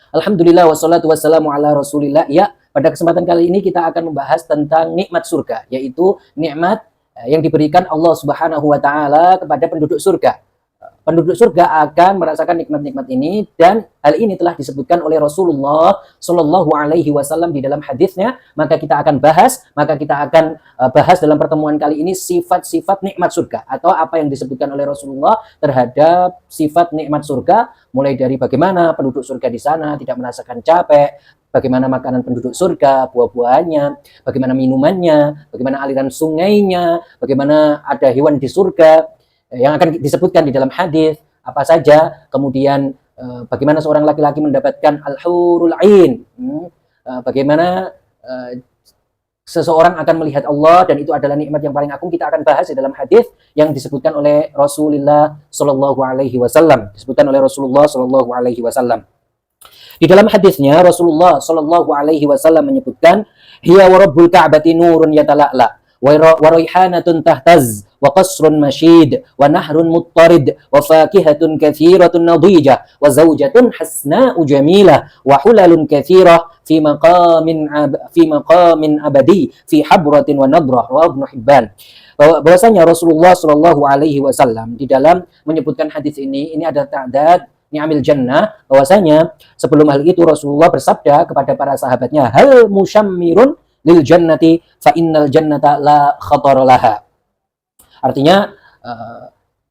Alhamdulillah wassalatu wassalamu ala Rasulillah. Ya, pada kesempatan kali ini kita akan membahas tentang nikmat surga, yaitu nikmat yang diberikan Allah Subhanahu wa taala kepada penduduk surga. Penduduk surga akan merasakan nikmat-nikmat ini, dan hal ini telah disebutkan oleh Rasulullah Shallallahu Alaihi Wasallam di dalam hadisnya. Maka kita akan bahas dalam pertemuan kali ini sifat-sifat nikmat surga, atau apa yang disebutkan oleh Rasulullah terhadap sifat nikmat surga, mulai dari bagaimana penduduk surga di sana tidak merasakan capek, bagaimana makanan penduduk surga, buah-buahannya, bagaimana minumannya, bagaimana aliran sungainya, bagaimana ada hewan di surga yang akan disebutkan di dalam hadis apa saja, kemudian bagaimana seorang laki-laki mendapatkan al-hurul ain, bagaimana seseorang akan melihat Allah, dan itu adalah nikmat yang paling agung. Kita akan bahas di dalam hadis yang disebutkan oleh Rasulullah Shallallahu Alaihi Wasallam, disebutkan oleh Rasulullah Shallallahu Alaihi Wasallam. Di dalam hadisnya Rasulullah Shallallahu Alaihi Wasallam menyebutkan, hiya wa rabbul ka'bati nurun yatala'la wa raihanatun tahtaz wa qasrun masyid wa nahrun muttarid wa fakihatun kathiratun nadijah wa zawjatun hasna'u jamilah wa hulalun kathirah fi maqamin abadi fi habratin wa nadrah wa Ibnu Hibban. Bahwasanya Rasulullah Shallallahu Alaihi Wasallam di dalam menyebutkan hadis ini ada ta'dad ni'amil jannah, bahwasanya sebelum hal itu Rasulullah bersabda kepada para sahabatnya, hal musyammirun lil jannati fa innal jannata la khatara laha. Artinya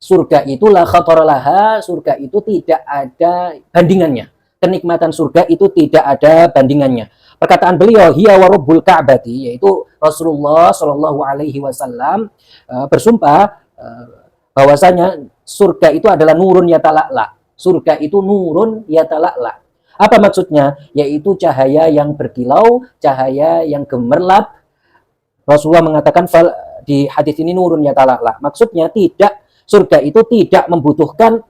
surga itu la khatara laha, surga itu tidak ada bandingannya. Kenikmatan surga itu tidak ada bandingannya. Perkataan beliau hiya wa rabbul ka'bati, yaitu Rasulullah Shallallahu Alaihi Wasallam bersumpah bahwasanya surga itu adalah nurun yatala'la. Surga itu nurun yatala'la. Apa maksudnya? Yaitu cahaya yang berkilau, cahaya yang gemerlap. Rasulullah mengatakan di hadis ini nurun yatala'la. Maksudnya surga itu tidak membutuhkan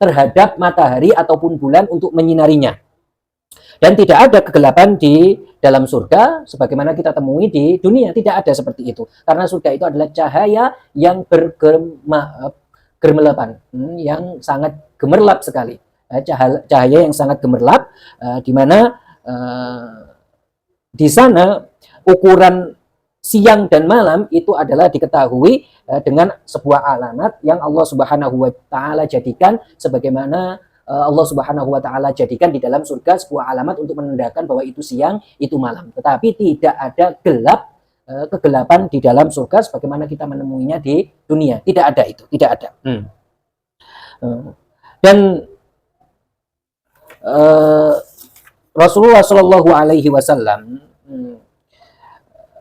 terhadap matahari ataupun bulan untuk menyinarinya. Dan tidak ada kegelapan di dalam surga sebagaimana kita temui di dunia. Tidak ada seperti itu. Karena surga itu adalah cahaya yang bergemerlapan, yang sangat gemerlap sekali. Cahaya yang sangat gemerlap, di mana di sana ukuran siang dan malam itu adalah diketahui dengan sebuah alamat yang Allah Subhanahu wa taala jadikan, sebagaimana Allah Subhanahu wa taala jadikan di dalam surga sebuah alamat untuk menandakan bahwa itu siang, itu malam. Tetapi tidak ada kegelapan di dalam surga sebagaimana kita menemuinya di dunia. Tidak ada itu, tidak ada. Dan Rasulullah Shallallahu Alaihi Wasallam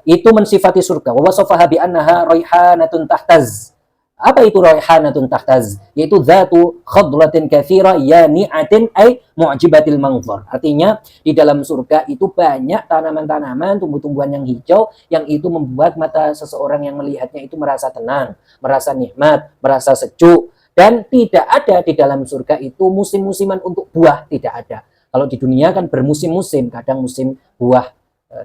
itu mensifati surga. Wa wasafaha bi annaha raihanatun tahtaz. Apa itu raihanatun tahtaz? Yaitu zatu khadratin katsira yani'atin ay mu'jibatil manzar. Artinya di dalam surga itu banyak tanaman-tanaman, tumbuh-tumbuhan yang hijau, yang itu membuat mata seseorang yang melihatnya itu merasa tenang, merasa nikmat, merasa sejuk. Dan tidak ada di dalam surga itu musim-musiman untuk buah, tidak ada. Kalau di dunia kan bermusim-musim, kadang musim buah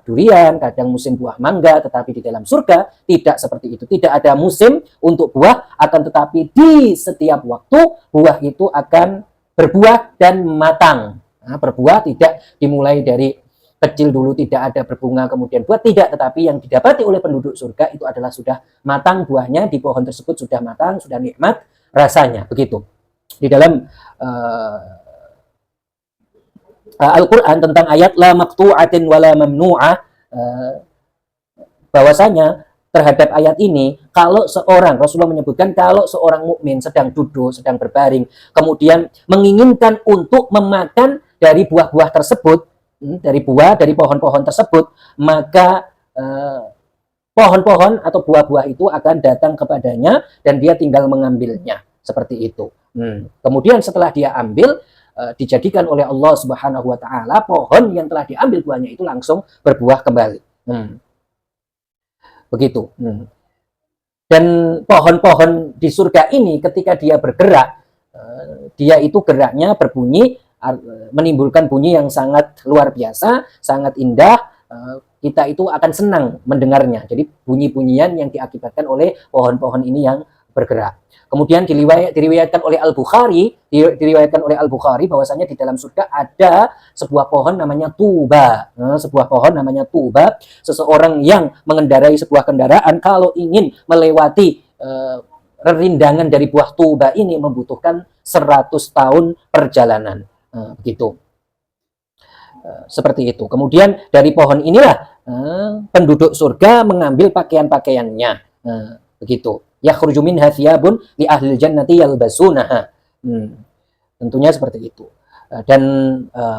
durian, kadang musim buah mangga, tetapi di dalam surga tidak seperti itu. Tidak ada musim untuk buah, akan tetapi di setiap waktu buah itu akan berbuah dan matang. Nah, berbuah tidak dimulai dari kecil dulu, tidak ada berbunga kemudian buah, tidak, tetapi yang didapati oleh penduduk surga itu adalah sudah matang buahnya, di pohon tersebut sudah matang, sudah nikmat rasanya, begitu. Di dalam Al-Quran tentang ayat la maqtu'atin wala mamnu'ah, bahwasanya terhadap ayat ini, kalau Rasulullah menyebutkan, kalau seorang mukmin sedang duduk, sedang berbaring, kemudian menginginkan untuk memakan dari buah-buah tersebut, dari pohon-pohon tersebut, maka pohon-pohon atau buah-buah itu akan datang kepadanya dan dia tinggal mengambilnya, seperti itu. Kemudian setelah dia ambil, dijadikan oleh Allah Subhanahu wa taala pohon yang telah diambil buahnya itu langsung berbuah kembali. Begitu. Dan pohon-pohon di surga ini ketika dia bergerak, dia itu geraknya berbunyi, menimbulkan bunyi yang sangat luar biasa, sangat indah. Kita itu akan senang mendengarnya. Jadi bunyi-bunyian yang diakibatkan oleh pohon-pohon ini yang bergerak. Kemudian diriwayatkan oleh Al-Bukhari bahwasanya di dalam surga ada sebuah pohon namanya tuba. Sebuah pohon namanya tuba. Seseorang yang mengendarai sebuah kendaraan kalau ingin melewati rerindangan dari buah tuba ini membutuhkan 100 tahun perjalanan. Begitu. Seperti itu. Kemudian dari pohon inilah penduduk surga mengambil pakaian-pakaiannya. Begitu. Yakhruju minha thiyabun li ahlil jannati yalbasunaha. Tentunya seperti itu. Dan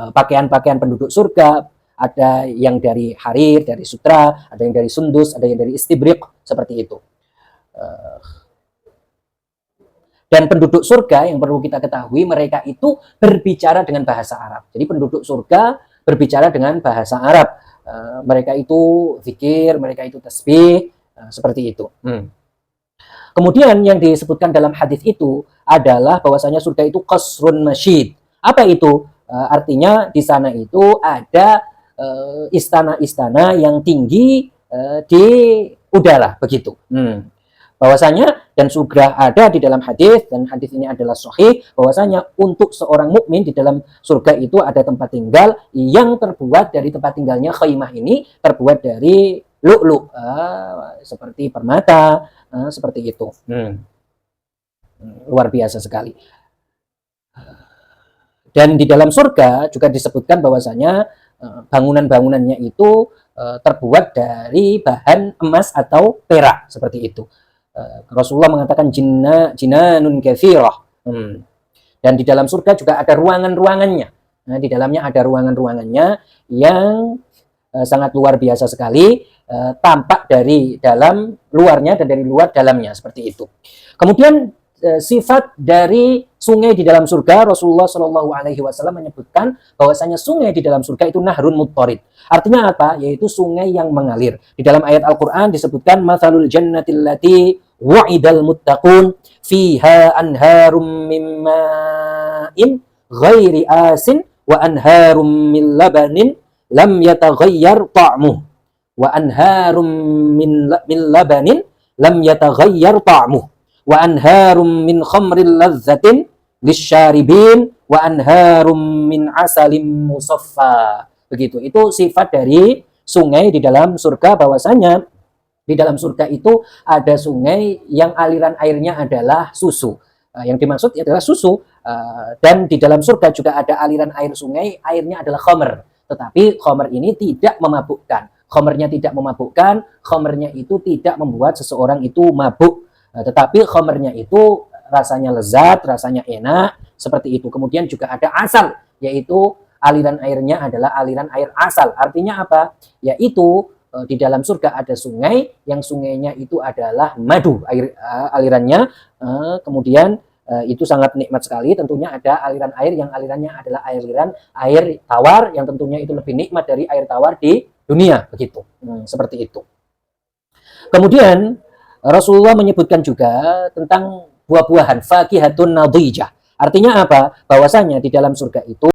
pakaian-pakaian penduduk surga ada yang dari harir, dari sutra, ada yang dari sundus, ada yang dari istibriq, seperti itu. Dan penduduk surga yang perlu kita ketahui, mereka itu berbicara dengan bahasa Arab. Jadi penduduk surga berbicara dengan bahasa Arab. Mereka itu zikir, mereka itu tasbih, seperti itu. Kemudian yang disebutkan dalam hadis itu adalah bahwasanya surga itu qasrun masyid. Apa itu? Artinya di sana itu ada istana-istana yang tinggi di udara, begitu. Bahwasanya dan sudah ada di dalam hadis, dan hadis ini adalah sahih, bahwasanya untuk seorang mukmin di dalam surga itu ada tempat tinggal yang terbuat dari tempat tinggalnya khaimah ini terbuat dari lu'lu', seperti permata, seperti itu. Luar biasa sekali. Dan di dalam surga juga disebutkan bahwasanya bangunan-bangunannya itu terbuat dari bahan emas atau perak, seperti itu. Rasulullah mengatakan jinanun katsirah. Dan di dalam surga juga ada ruangan-ruangannya. Nah, di dalamnya ada ruangan-ruangannya yang sangat luar biasa sekali, tampak dari dalam luarnya dan dari luar dalamnya, seperti itu. Kemudian sifat dari sungai di dalam surga, Rasulullah Shallallahu Alaihi Wasallam menyebutkan bahwasanya sungai di dalam surga itu nahrun muttarid. Artinya apa? Yaitu sungai yang mengalir. Di dalam ayat Al-Quran disebutkan mathalul jannatil lati wa'idal muttaqun fiha anharum min ma'in ghairi asin wa anharum min labanin lam yataghayyar ta'muh wa anharum min labanin lam yataghayyar ta'muh wa anharum min khamril ladzatin lisyaribin wa anharum min asalim musaffa. Begitu. Itu sifat dari sungai di dalam surga, bahwasanya di dalam surga itu ada sungai yang aliran airnya adalah susu. Yang dimaksud adalah susu. Dan di dalam surga juga ada aliran air sungai, airnya adalah khamr. Tetapi khamr ini tidak memabukkan. Khamrnya tidak memabukkan, khamrnya itu tidak membuat seseorang itu mabuk. Tetapi khamrnya itu rasanya lezat, rasanya enak, seperti itu. Kemudian juga ada asal, yaitu aliran airnya adalah aliran air asal. Artinya apa? Yaitu di dalam surga ada sungai, yang sungainya itu adalah madu, alirannya. Kemudian itu sangat nikmat sekali. Tentunya ada aliran air yang alirannya adalah aliran air tawar, yang tentunya itu lebih nikmat dari air tawar di dunia, begitu. Seperti itu. Kemudian Rasulullah menyebutkan juga tentang buah-buahan fakihatun nadijah. Artinya apa? Bahwasanya di dalam surga itu